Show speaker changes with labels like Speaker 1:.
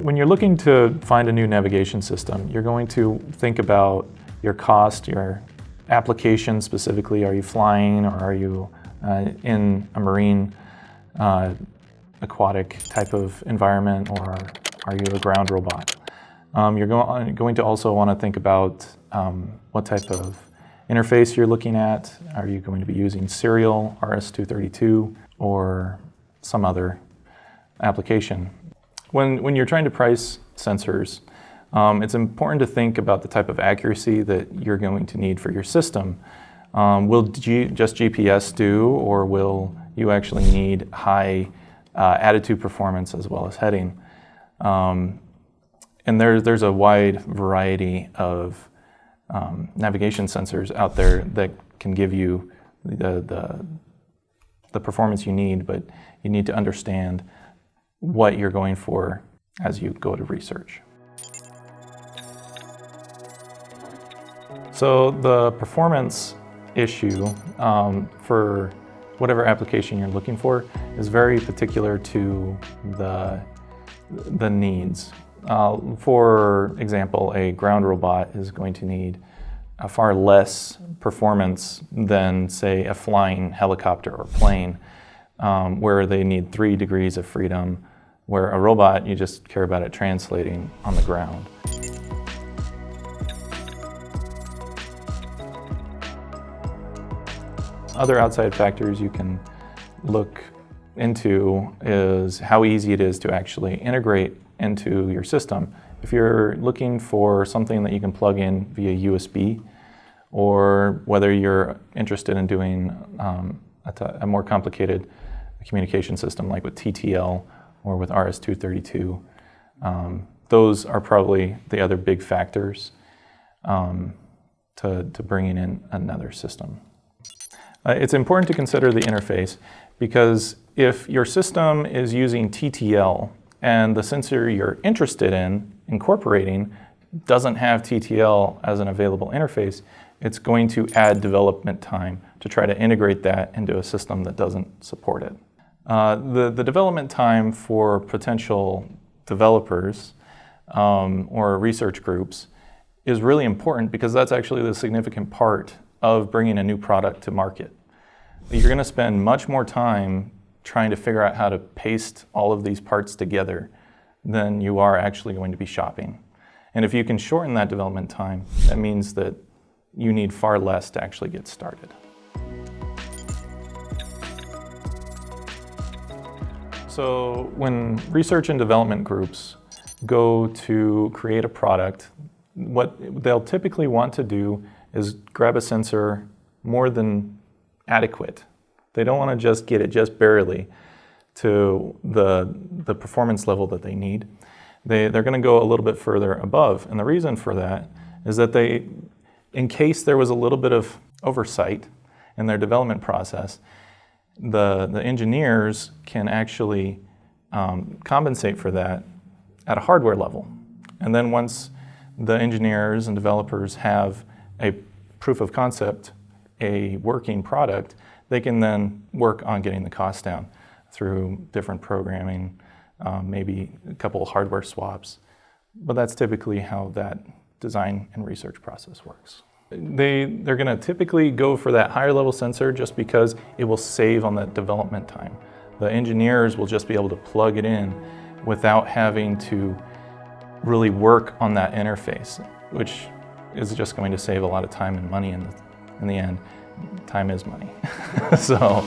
Speaker 1: When you're looking to find a new navigation system, you're going to think about your cost, your application specifically. Are you flying, or are you in a marine, aquatic type of environment, or are you a ground robot? You're going to also want to think about what type of interface you're looking at. Are you going to be using serial, RS-232, or some other application? When you're trying to price sensors, it's important to think about the type of accuracy that you're going to need for your system. Will just GPS do, or will you actually need high attitude performance as well as heading? And there's a wide variety of navigation sensors out there that can give you the performance you need, but you need to understand what you're going for as you go to research. So the performance issue for whatever application you're looking for is very particular to the needs. For example, a ground robot is going to need a far less performance than, say, a flying helicopter or plane, where they need 3 degrees of freedom, where a robot, you just care about it translating on the ground. Other outside factors you can look into is how easy it is to actually integrate into your system. If you're looking for something that you can plug in via USB, or whether you're interested in doing a more complicated communication system like with TTL or with RS-232, those are probably the other big factors to bringing in another system. It's important to consider the interface, because if your system is using TTL and the sensor you're interested in incorporating doesn't have TTL as an available interface, it's going to add development time to try to integrate that into a system that doesn't support it. The development time for potential developers or research groups is really important, because that's actually the significant part of bringing a new product to market. You're going to spend much more time trying to figure out how to paste all of these parts together than you are actually going to be shopping. And if you can shorten that development time, that means that you need far less to actually get started. So when research and development groups go to create a product, what they'll typically want to do is grab a sensor more than adequate. They don't want to just get it just barely to the performance level that they need. They're going to go a little bit further above. And the reason for that is that in case there was a little bit of oversight in their development process, the engineers can actually compensate for that at a hardware level. And then once the engineers and developers have a proof of concept, a working product, they can then work on getting the cost down through different programming, maybe a couple of hardware swaps. But that's typically how that design and research process works. They're going to typically go for that higher level sensor just because it will save on that development time. The engineers will just be able to plug it in without having to really work on that interface, which is just going to save a lot of time and money in the end. Time is money. So.